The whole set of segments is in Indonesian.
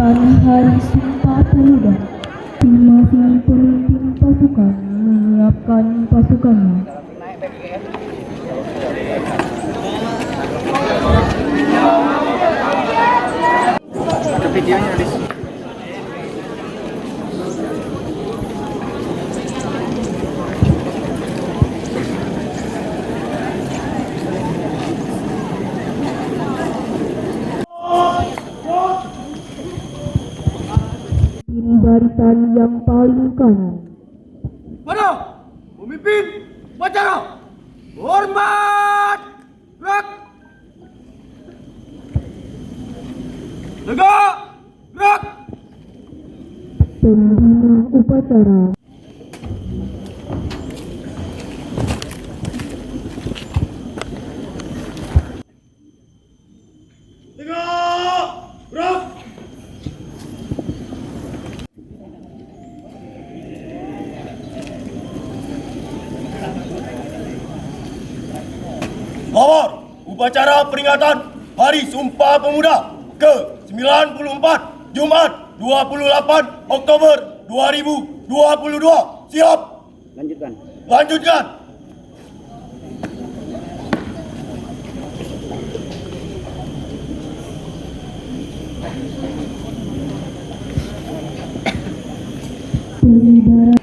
Peringatan Hari Sumpah Pemuda, masing-masing pemimpin pasukan menyiapkan pasukannya. Videonya di Barisan yang paling kanan. Mana? Pemimpin upacara. Hormat. Gerak. Tegak. Gerak. Pembina upacara. Tegak. Gerak. Awal upacara peringatan Hari Sumpah Pemuda ke-94 Jumat 28 Oktober 2022. Siap. Lanjutkan. Pengibaran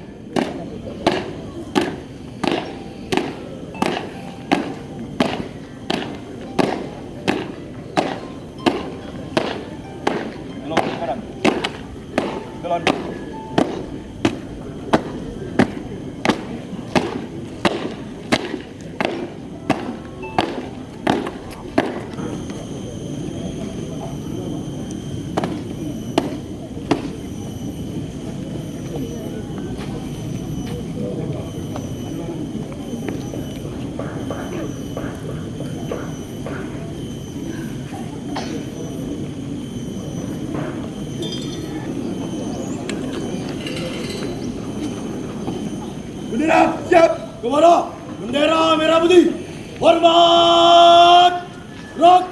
Bendera siap. Kemana? Bendera merah putih. Hormat. Gerak.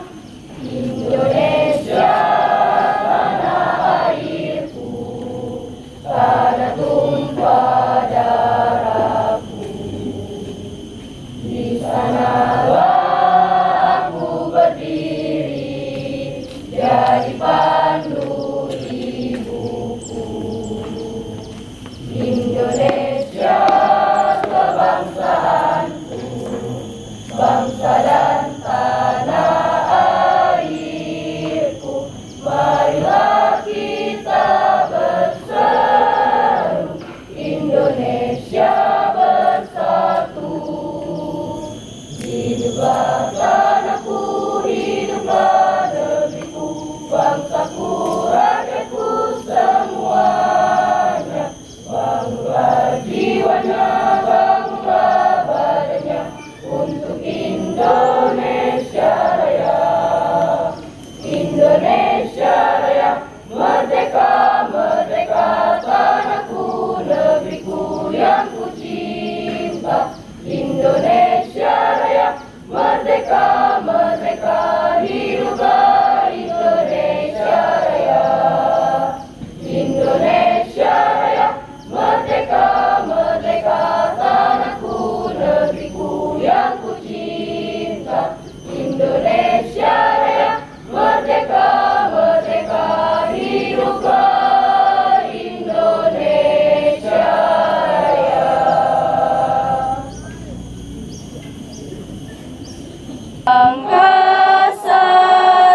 Angkasa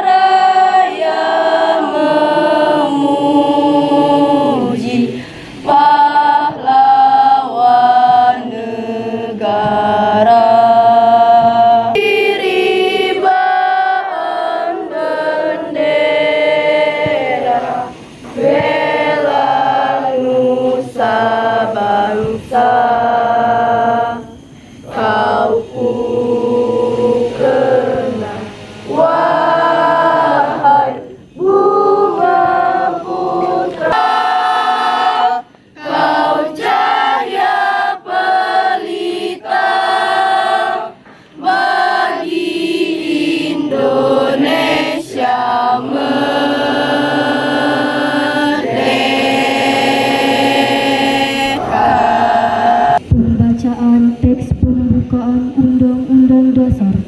Raya memuji pahlawan negara. Kiriban bendera bela nusa bangsa. Kau ku kenang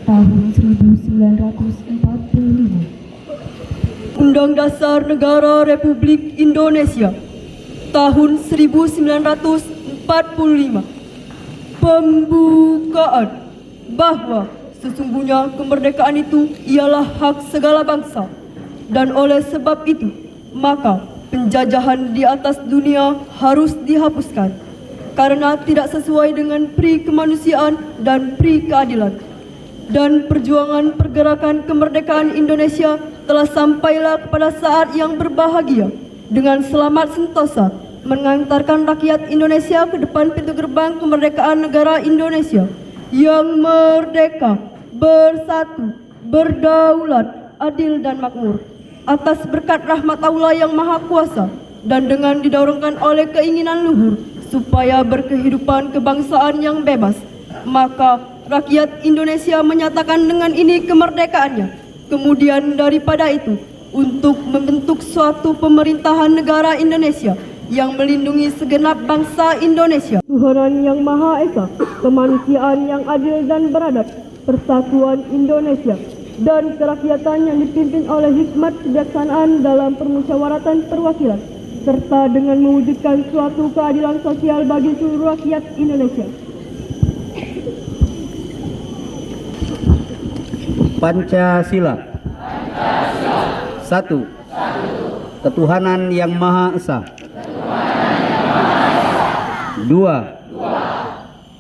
tahun 1945. Undang Dasar Negara Republik Indonesia tahun 1945. Pembukaan bahwa sesungguhnya kemerdekaan itu ialah hak segala bangsa, dan oleh sebab itu maka penjajahan di atas dunia harus dihapuskan karena tidak sesuai dengan pri kemanusiaan dan pri keadilan. Dan perjuangan pergerakan kemerdekaan Indonesia telah sampailah kepada saat yang berbahagia dengan selamat sentosa mengantarkan rakyat Indonesia ke depan pintu gerbang kemerdekaan negara Indonesia yang merdeka, bersatu, berdaulat, adil dan makmur atas berkat rahmat Allah yang Maha Kuasa dan dengan didorongkan oleh keinginan luhur supaya berkehidupan kebangsaan yang bebas, maka rakyat Indonesia menyatakan dengan ini kemerdekaannya. Kemudian daripada itu, untuk membentuk suatu pemerintahan negara Indonesia yang melindungi segenap bangsa Indonesia, Tuhanan yang Maha Esa, kemanusiaan yang adil dan beradab, persatuan Indonesia, dan kerakyatan yang dipimpin oleh hikmat kebijaksanaan dalam permusyawaratan perwakilan, serta dengan mewujudkan suatu keadilan sosial bagi seluruh rakyat Indonesia. Pancasila. 1. Ketuhanan yang Maha Esa. 2.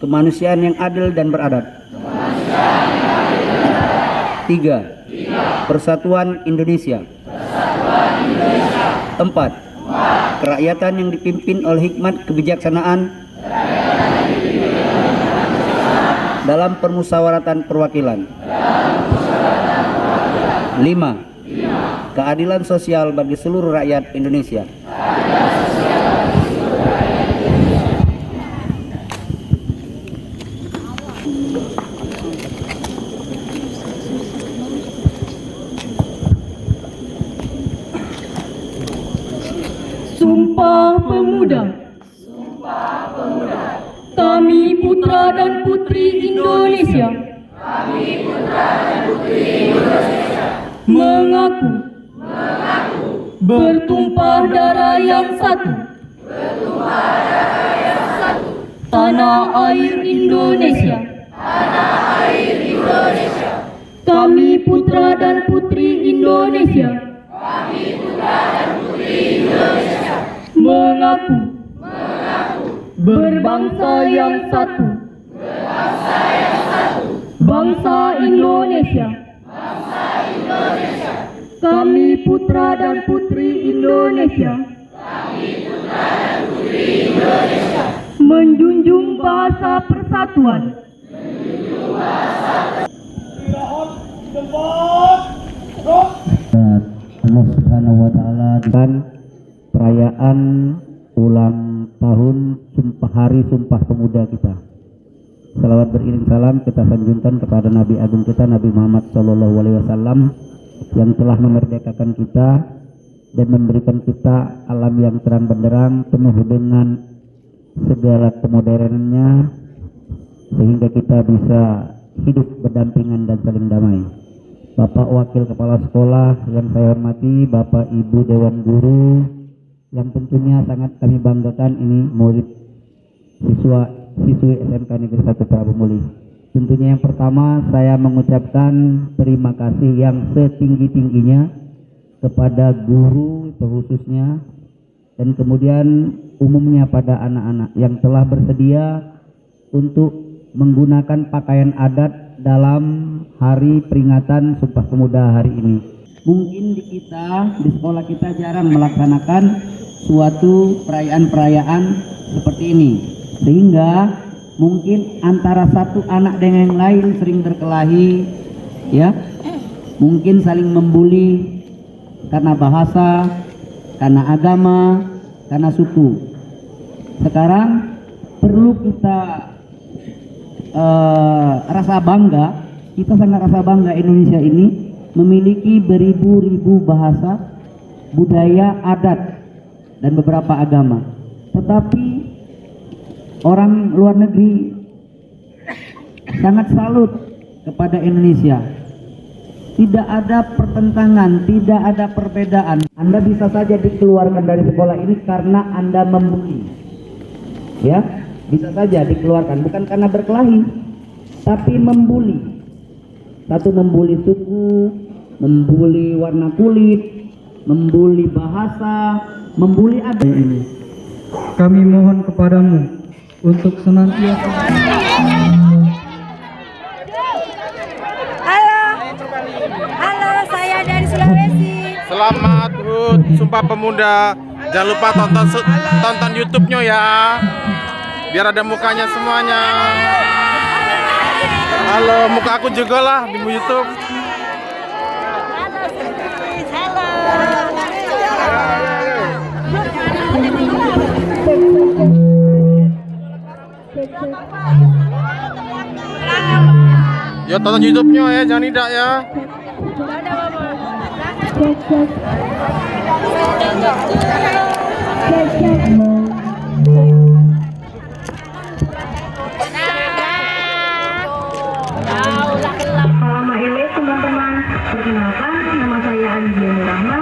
Kemanusiaan yang adil dan beradab. 3. Persatuan Indonesia. 4. Kerakyatan yang dipimpin oleh hikmat kebijaksanaan dalam permusyawaratan perwakilan. 5. Keadilan sosial bagi seluruh rakyat Indonesia. Sumpah Pemuda. Kami putra dan putri Indonesia. Mengaku. Bertumpah darah yang satu. Tanah air Indonesia. Kami putra dan putri Indonesia. Mengaku. Berbangsa yang satu. Bangsa Indonesia. Kami putra dan putri Indonesia. Menjunjung bahasa persatuan. Allah Subhanahu wa taala dan perayaan ulang tahun Hari Sumpah Pemuda kita. Salawat beriring salam kita sanjungkan kepada Nabi Agung kita Nabi Muhammad SAW yang telah memerdekakan kita dan memberikan kita alam yang terang benderang penuh dengan segala kemodernannya sehingga kita bisa hidup berdampingan dan saling damai. Bapak Wakil Kepala Sekolah yang saya hormati, Bapak Ibu Dewan Guru yang tentunya sangat kami banggakan, ini murid siswi SMK Negeri 1 Prabu Muli. Tentunya yang pertama saya mengucapkan terima kasih yang setinggi-tingginya kepada guru khususnya dan kemudian umumnya pada anak-anak yang telah bersedia untuk menggunakan pakaian adat dalam hari peringatan Sumpah Pemuda hari ini. Mungkin di sekolah kita jarang melaksanakan suatu perayaan-perayaan seperti ini, sehingga mungkin antara satu anak dengan yang lain sering berkelahi, ya, mungkin saling membuli karena bahasa, karena agama, karena suku. Sekarang perlu kita rasa bangga, kita sangat rasa bangga Indonesia ini memiliki beribu-ribu bahasa, budaya, adat, dan beberapa agama. Tetapi orang luar negeri sangat salut kepada Indonesia. Tidak ada pertentangan, tidak ada perbedaan. Anda bisa saja dikeluarkan dari sekolah ini karena Anda membuli. Ya, bisa saja dikeluarkan bukan karena berkelahi, tapi membuli. Satu, membuli suku, membuli warna kulit, membuli bahasa, membuli agama ini. Kami mohon kepadamu untuk senantiasa Halo, saya dari Sulawesi. Selamat HUT Sumpah Pemuda. Jangan lupa tonton YouTube-nya ya. Biar ada mukanya semuanya. Halo, muka aku juga lah di YouTube. Ya tonton YouTube-nya ya, jangan tidak ya. Selamat ini teman-teman. Perkenalkan, nama saya Andiani Rahma.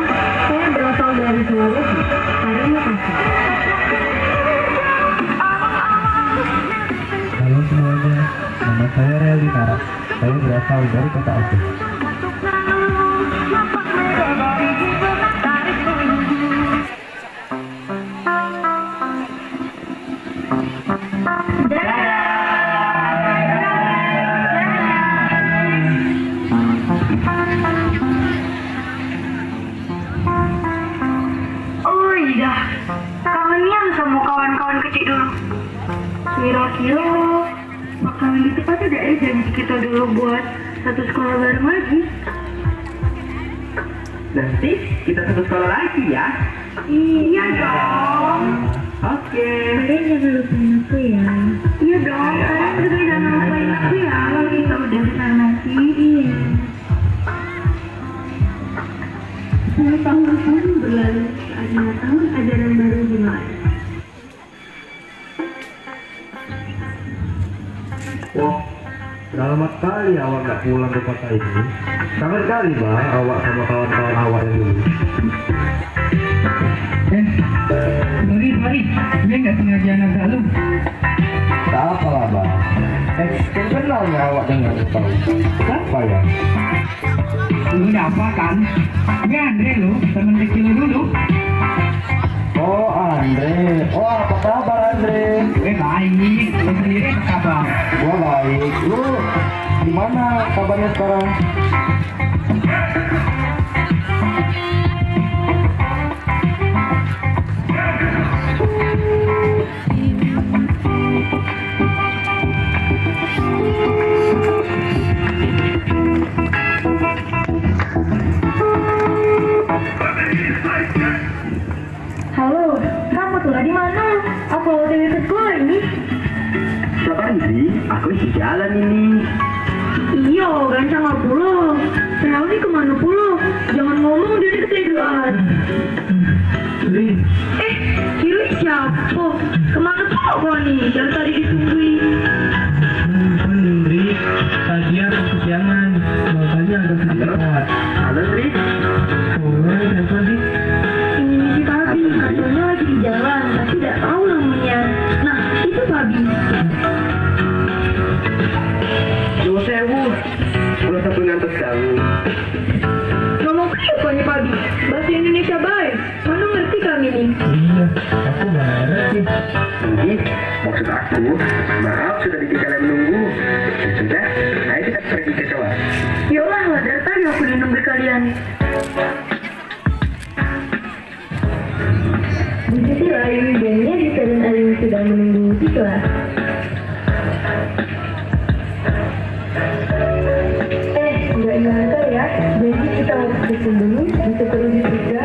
Saya berasal dari Sulawesi. Terima kasih. Halo semuanya, nama saya Relly Nara. Saya berasal dari Kota Aceh. Oh iya, kangen sama kawan-kawan kecil dulu. Kira-kira bakalan gitu kan ada janji kita dulu buat satu sekolah bareng lagi. Nanti kita satu sekolah lagi ya. Iya dong. Oke. Kalian jangan lupain aku ya. Iya dong, kalian juga jangan lupain aku ya. Kalau kita udah besar nanti. Iya. Tahun-tahun berlalu, saatnya tahun ajaran baru dimulai. Wah, selamat kali awak nggak pulang ke kota ini. Sangat kali bang, awak sama kawan-kawan awak yang dulu. Sorry, dia nggak sengaja nabrak lu. Tak apalah bang. Kenalnya awak dengan tahu. Siapa ya? Lu udah apa kan? Ini Andre lu, temen kecil lu dulu. Oh Andre. Oh apa kabar Andre? Baik, lu sendiri apa kabar? Gua baik. Lu gimana kabarnya sekarang? Halo, kamu tuh di mana? Aku OTW ke sekolah ini. Siapa Andri? Aku isi jalan ini. Iya, gancang nggak pulang. Saya ini kemana pulang? Jangan ngomong dia ini ketiduran. Kiri siapa? Kemana tuh kau nih? Dari tadi ditungguin. Andri, tadi aku kesiangan, makanya agak sedikit telat. Halo Andri. Oh, siapa sih? Ini si Babi, katanya lagi di jalan, tapi tidak tahu namanya. Nah, itu Babi. Yo sewu. Kalau sampai ngantos kamu. Ngomong apa nih Babi? Bahasa Indonesia baik. Mana ngerti kami nih? Iya, aku marah sih. Jadi, maksud aku, maaf sudah bikin kalian menunggu. Ya sudah, ayo kita pergi ke kelas. Yolah, dari tadi aku nunggu kalian. Begitulah Ayunda Dita dan Ayu sedang menunggu di kelas. Nggak nyangka ya, jadi kita harus bertemu bisa terus juga.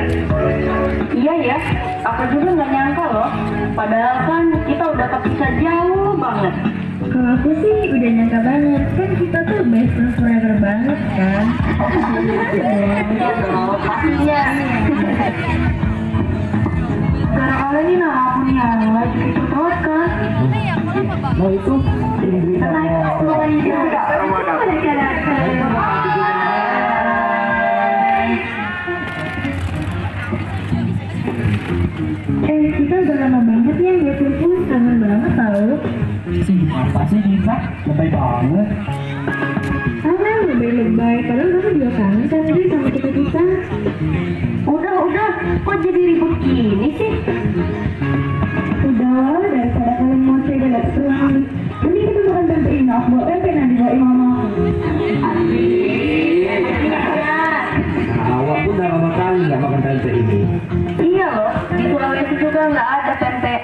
Iya ya, aku juga nggak nyangka loh. Padahal kan kita udah kepisah jauh banget. Kalau aku sih udah nyangka banget, kan kita tuh best friends forever banget kan. Iya dong, pastinya. Sekarang kalian ini nama aku nih yang lagi ikut kan. Mau itu Inggris Kita udah lama banget ya nggak kumpul, kangen banget tau. Apa sih Nisa? Lebay banget. Sama lebay-lebay, padahal kamu juga kangen kan Dri sama kita. Udah, kok jadi ribut gini sih? Udah, daripada kalian mau saya gak pulang. Nanti kita makan tante Ina, aku bawa pempek nanti bawain mama. Awak pun udah lama kali nggak makan tempe ini. Iya loh, di Sulawesi juga nggak ada pempek.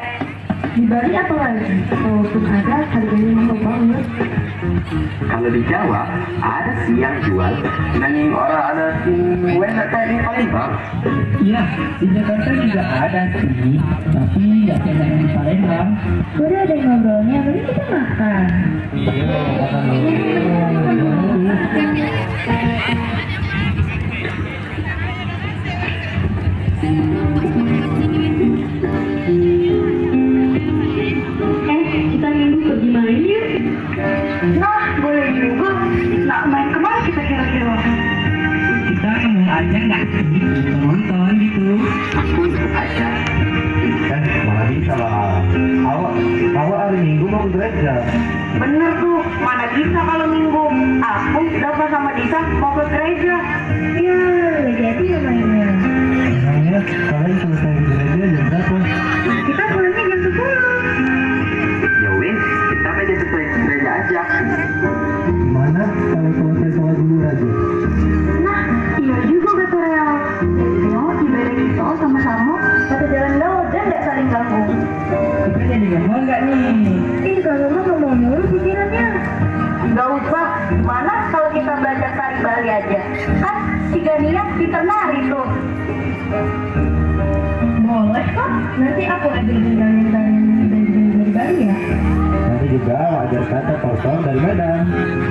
Di Bali apa lagi? Walaupun ada, harganya mahal banget. Kalau di Jawa ada sih yang jual, nanging orang ada si kue tadi Palembang. Iya, di Jakarta juga ada sih, tapi nggak kayak yang di Palembang. Udah ada ngobrolnya, mending kita makan. Kita minggu pergi main yuk. Nah, boleh juga. Nah, main kemana kita kira-kira? Kita mau aja nggak sih nonton gitu. Aku ikut aja. Mana bisa lah. Awak hari Minggu mau ke gereja. Bener tuh, mana bisa kalau minggu. Aku Dafa sama Disa mau ke gereja. Ya, udah jadi ya mainnya. Emangnya kalian selesai di gereja jam berapa? Kita pulangnya jam 10. Ya wes, kita aja sesuai gereja aja. Gimana kalau selesai sholat dulu aja? Nah, iya juga kata Real. Ayo, ibadah kita sama-sama satu jalan lewat dan gak saling ganggu. Kita jadi ngomong nggak nih? Ih, kalau mah ngomong mulu pikirannya. Gak usah, mana kalau kita belajar tari Bali aja. Kan si Gania pinter nari tuh. Boleh kok. Nanti aku ajarin kalian dari Bali ya. Nanti juga awak ajarkan kosong dari Medan.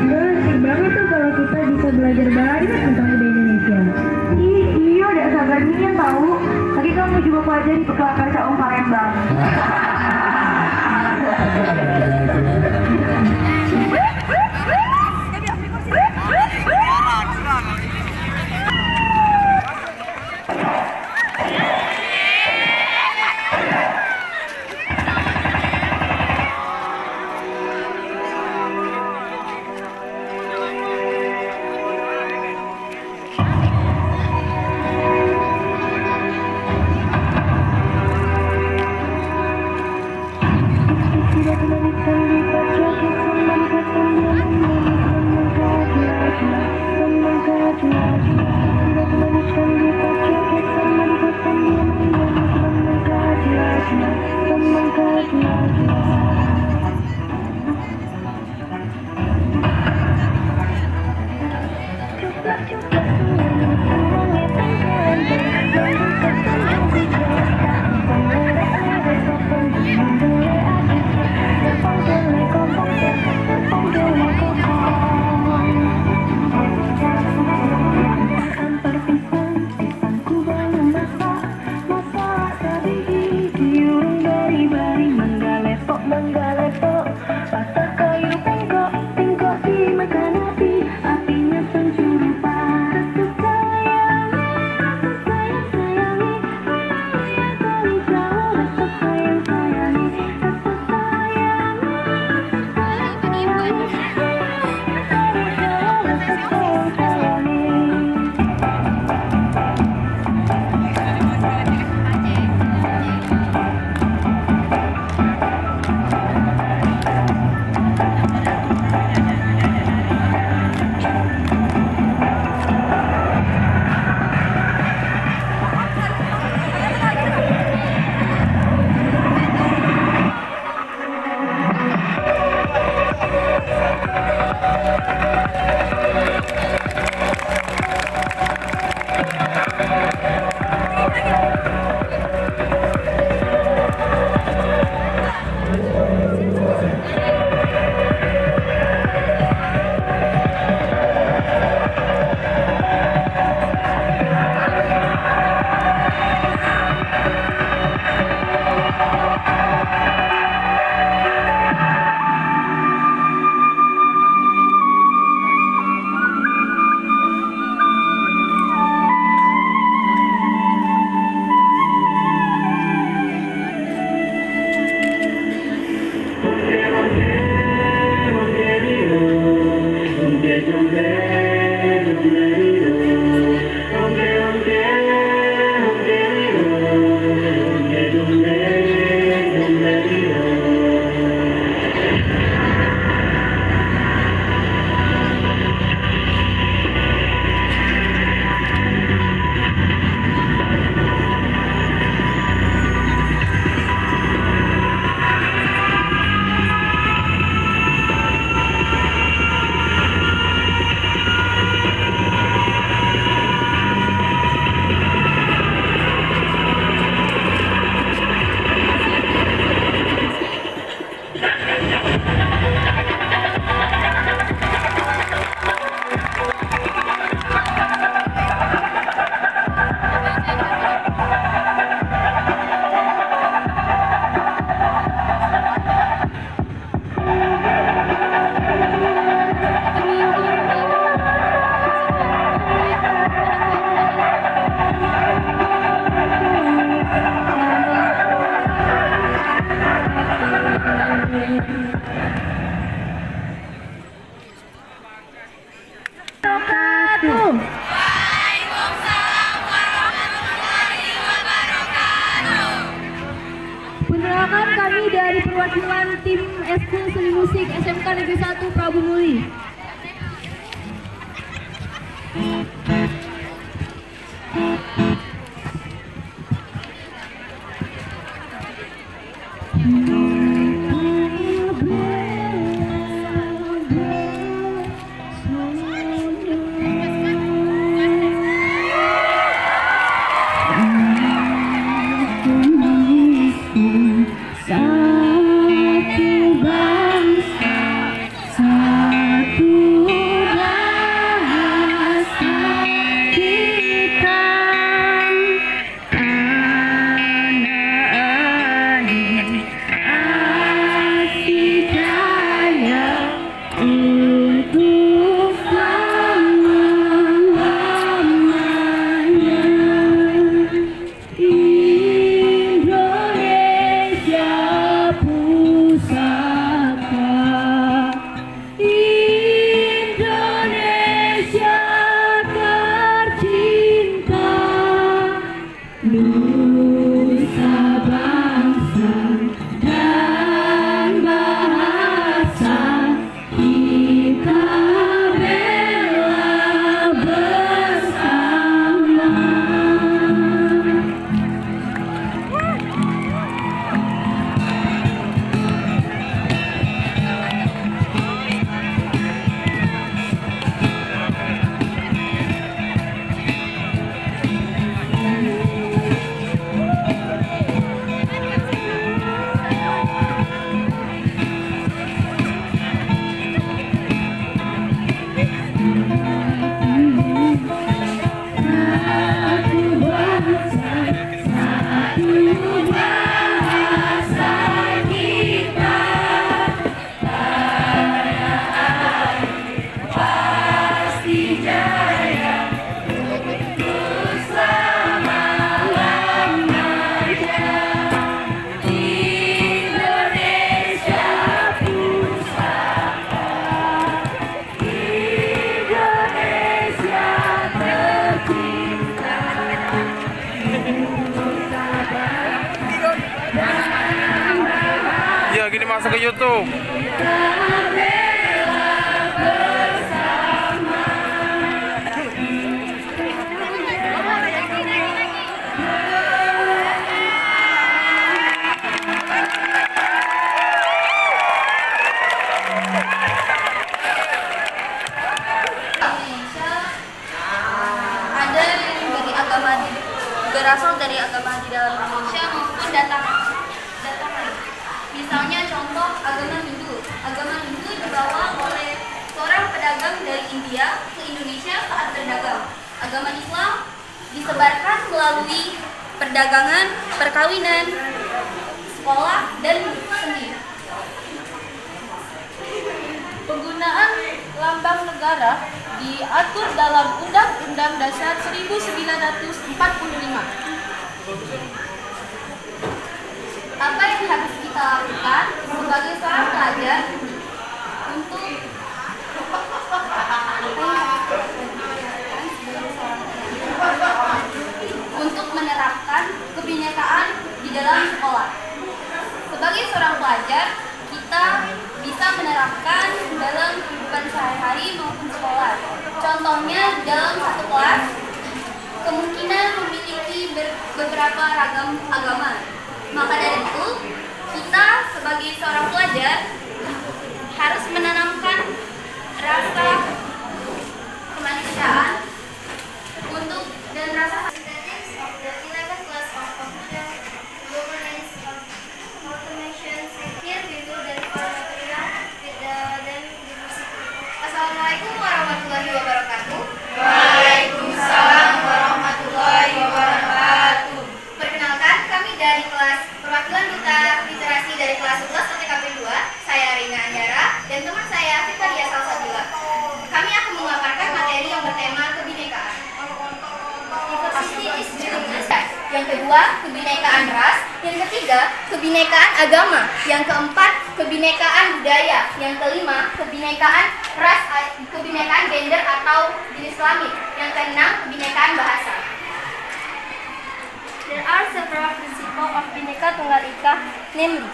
Enggak, asik banget tuh kalau kita bisa belajar banyak tentang budaya Indonesia. Iya, udah sabarnya tahu. Tadi kamu juga pelajari bekal kaca Om Palembang. Patah kayu bengkok, bengkok dimakan api, apinya pencuri parah. Penerangan kami dari perwakilan tim Eskul Seni Musik SMK Negeri 1 Prabu Muli. Ya gini masuk ke YouTube. Berasal dari agama di dalam Indonesia maupun datang. Misalnya contoh agama Hindu. Agama Hindu dibawa oleh seorang pedagang dari India ke Indonesia saat berdagang. Agama Islam disebarkan melalui perdagangan, perkawinan, sekolah, dan seni. Penggunaan lambang negara diatur dalam Undang-Undang Dasar 1945. Apa yang harus kita lakukan sebagai seorang pelajar untuk beberapa ragam agama. Maka dari itu, kita sebagai seorang pelajar harus menanamkan rasa kemanusiaan untuk dan rasa Assalamualaikum warahmatullahi wabarakatuh. Waalaikumsalam warahmatullahi wabarakatuh. Perkenalkan, kami dari kelas Perwakilan Duta Literasi dari kelas 11 TKP 2. Saya Rina Andara dan teman saya Fitaria Salsabila. Kami akan memaparkan materi yang bertema kebinekaan. Yang kedua, kebinekaan ras. Yang ketiga, kebinekaan agama. Yang keempat, kebinekaan budaya. Yang kelima, kebinekaan ras, kebinekaan gender atau jenis kelamin. Yang keenam, kebinekaan bahasa. There are several principles of Bhinneka Tunggal Ika, namely.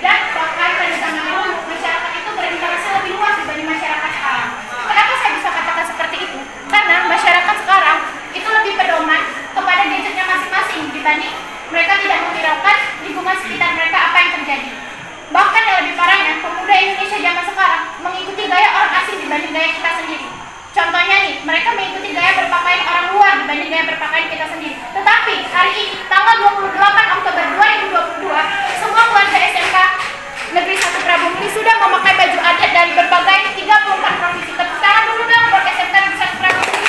Dan bahkan pada zaman dahulu, masyarakat itu berinteraksi lebih luas dibanding masyarakat sekarang. Kenapa saya bisa katakan seperti itu? Karena masyarakat sekarang itu lebih pedoman kepada gadgetnya masing-masing dibanding mereka tidak menghiraukan lingkungan sekitar mereka apa yang terjadi. Bahkan yang lebih parahnya, pemuda Indonesia zaman sekarang mengikuti gaya orang asing dibanding gaya kita sendiri. Contohnya nih, mereka mengikuti gaya berpakaian orang luar dibanding gaya berpakaian kita sendiri. Tetapi hari ini, tanggal 28 Oktober 2022, semua keluarga SMK Negeri 1 Prabu Muli sudah memakai baju adat dari berbagai 34 provinsi. Tepuk tangan dulu dong buat SMK Negeri 1 Prabu Muli.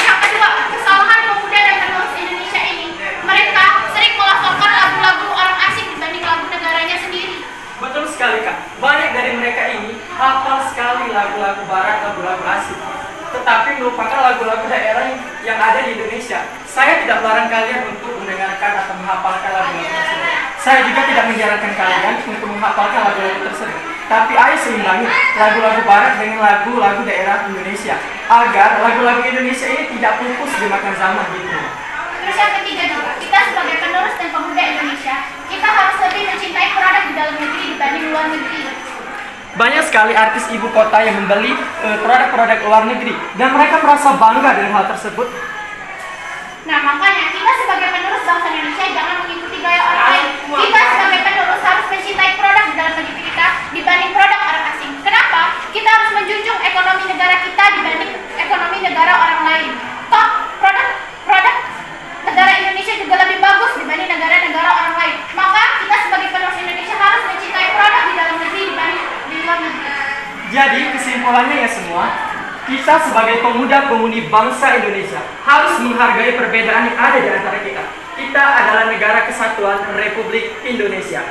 Yang kedua, kesalahan pemuda dan penerus Indonesia ini, mereka sering melafalkan lagu-lagu orang asing dibanding lagu negaranya sendiri. Betul sekali Kak, banyak dari mereka ini hafal sekali lagu-lagu barat, lagu-lagu asing, tetapi melupakan lagu-lagu daerah yang ada di Indonesia. Saya tidak melarang kalian untuk mendengarkan atau menghafalkan lagu-lagu tersebut. Saya juga tidak menyarankan kalian untuk menghafalkan lagu-lagu tersebut. Tapi ayo seimbangi lagu-lagu barat dengan lagu-lagu daerah Indonesia, agar lagu-lagu Indonesia ini tidak pupus dimakan zaman gitu. Terus yang ketiga juga, kita sebagai penerus dan pemuda Indonesia, kita harus lebih mencintai produk di dalam negeri dibanding luar negeri. Banyak sekali artis ibu kota yang membeli produk-produk luar negeri dan mereka merasa bangga dengan hal tersebut. Nah makanya kita sebagai penerus bangsa Indonesia jangan mengikuti gaya orang lain. Kita sebagai penerus harus mencintai produk di dalam negeri kita dibanding produk orang asing. Kenapa? Kita harus menjunjung ekonomi negara kita dibanding ekonomi negara orang lain. Toh produk negara Indonesia juga lebih bagus dibanding negara-negara orang lain. Maka kita sebagai penerus Indonesia harus mencintai produk di dalam negeri dibanding di luar negeri. Jadi kesimpulannya ya semua, kita sebagai pemuda-pemudi bangsa Indonesia harus menghargai perbedaan yang ada di antara kita. Kita adalah negara kesatuan Republik Indonesia.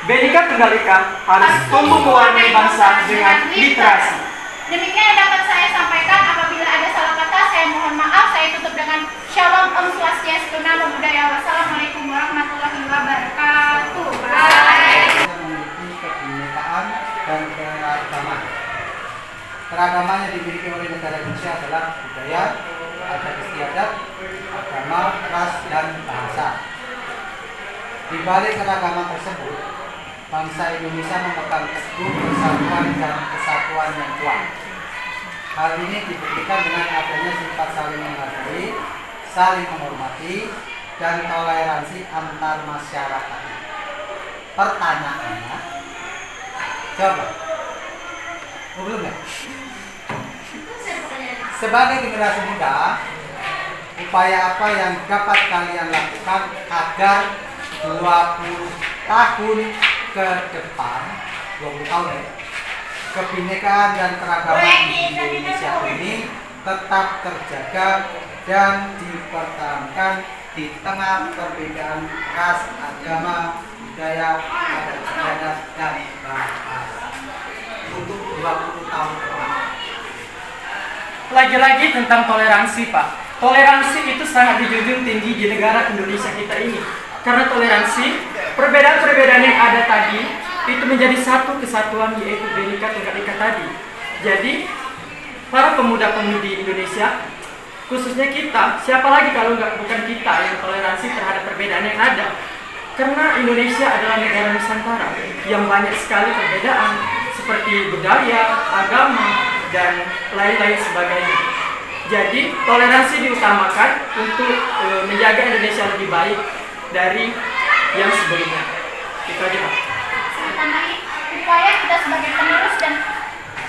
Bhinneka Tunggal Ika harus tumbuh mewarnai bangsa dengan literasi. Demikian yang dapat saya sampaikan. Apabila ada salah kata, saya mohon maaf. Saya tutup dengan Shalom Om Swastiastu Namo Buddhaya. Wassalamualaikum warahmatullahi wabarakatuh. Bye. Memiliki kebinekaan dan keragaman. Keragaman yang dimiliki oleh negara Indonesia adalah budaya, adat istiadat, agama, ras, dan bahasa. Di balik keragaman tersebut, bangsa Indonesia memegang teguh persatuan dan kesatuan yang kuat. Hal ini dibuktikan dengan adanya sifat saling menghargai, saling menghormati, dan toleransi antar masyarakat. Pertanyaannya, coba, belum ya? Sebagai generasi muda, upaya apa yang dapat kalian lakukan agar 20 tahun ke depan, 20 tahun ya, kebinekaan dan keragaman di Indonesia ini tetap terjaga dan dipertahankan di tengah perbedaan ras, agama, budaya, adat istiadat, dan bahasa untuk 20 tahun ke depan. Lagi-lagi tentang toleransi Pak. Toleransi itu sangat dijunjung tinggi di negara Indonesia kita ini. Karena toleransi, perbedaan-perbedaan yang ada tadi itu menjadi satu kesatuan, yaitu Bhinneka Tunggal Ika tadi. Jadi para pemuda-pemudi Indonesia, khususnya kita, siapa lagi kalau bukan kita yang toleransi terhadap perbedaan yang ada. Karena Indonesia adalah negara Nusantara yang banyak sekali perbedaan seperti budaya, agama, dan lain-lain sebagainya. Jadi toleransi diutamakan untuk menjaga Indonesia lebih baik dari yang sebelumnya. Itu aja, Pak. Tambahin, upaya kita sebagai penerus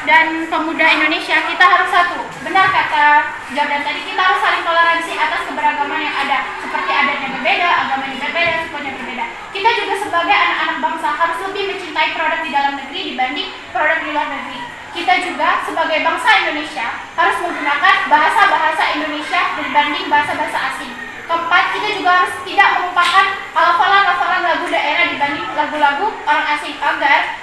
dan pemuda Indonesia, kita harus satu. Benar kata Jordan tadi, kita harus saling toleransi atas keberagaman yang ada. Seperti adatnya berbeda, agamanya berbeda, sukunya berbeda. Kita juga sebagai anak-anak bangsa harus lebih mencintai produk di dalam negeri dibanding produk di luar negeri. Kita juga sebagai bangsa Indonesia harus menggunakan bahasa-bahasa Indonesia dibanding bahasa-bahasa asing. Keempat, kita juga harus tidak melupakan hafalan lagu daerah dibanding lagu-lagu orang asing agar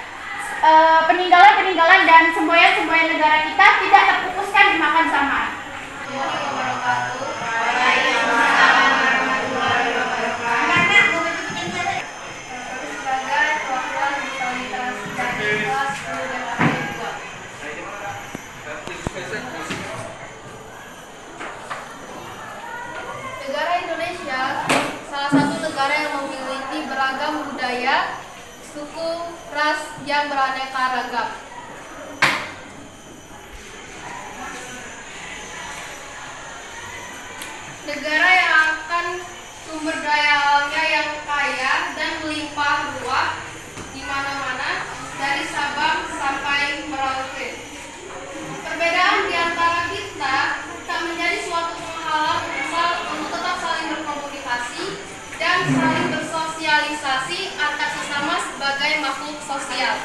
peninggalan dan semboyan negara kita tidak terpupuskan dimakan zaman. Negara Indonesia salah satu negara yang memiliki beragam budaya, suku, ras yang beraneka ragam. Negara yang akan sumber daya alamnya yang kaya dan melimpah ruah di mana-mana dari Sabang sampai Merauke. Perbedaan di antara kita tak menjadi suatu penghalang untuk tetap saling berkomunikasi dan saling bersosialisasi antar sesama sebagai makhluk sosial.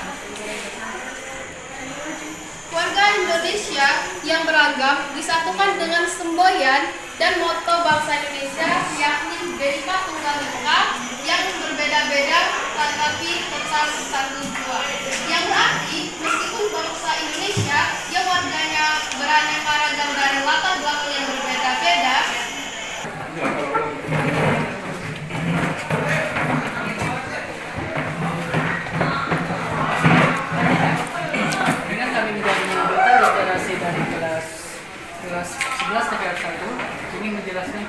Warga Indonesia yang beragam disatukan dengan semboyan dan moto bangsa Indonesia, yakni Bhinneka Tunggal Ika, yang berbeda-beda tetapi tetap satu jua. Yang berarti meskipun bangsa Indonesia yang warganya beraneka ragam dari latar belakang yang berbeda-beda, Dengan kami menjadi anggota literasi dari kelas 11 TKR 1, ini menjelaskan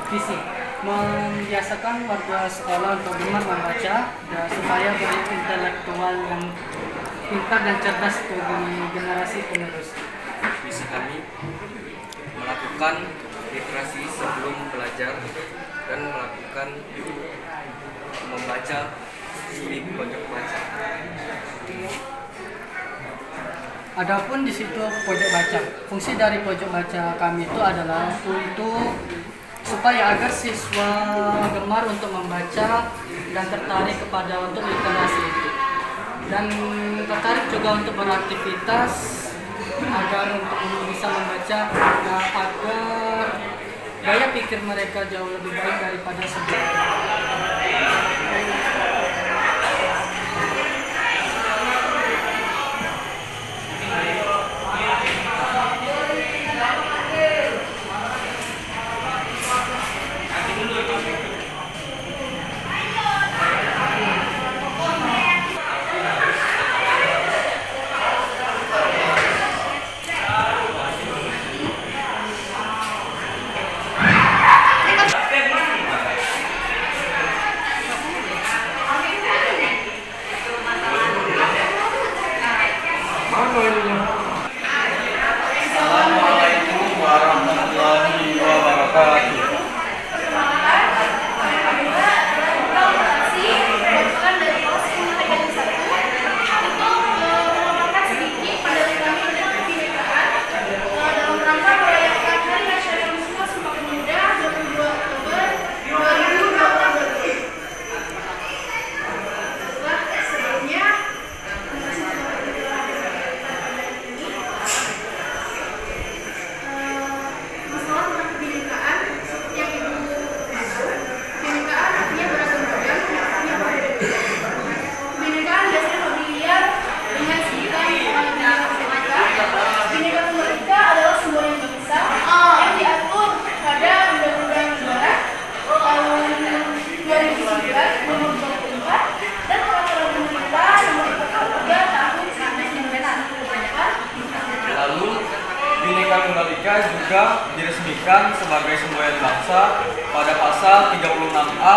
visi membiasakan warga sekolah untuk gemar membaca dan supaya berintelektual yang pintar dan cerdas bagi generasi penerus. Visi kami melakukan literasi sebelum belajar dan melakukan membaca di pojok baca. Adapun di situ pojok baca. Fungsi dari pojok baca kami itu adalah untuk supaya agar siswa gemar untuk membaca dan tertarik kepada untuk literasi itu. Dan tertarik juga untuk beraktivitas agar untuk bisa membaca agar gaya pikir mereka jauh lebih baik daripada sebelumnya. Assalamualaikum warahmatullahi wabarakatuh. Bhinneka Tunggal Ika juga diresmikan sebagai semboyan bangsa pada pasal 36A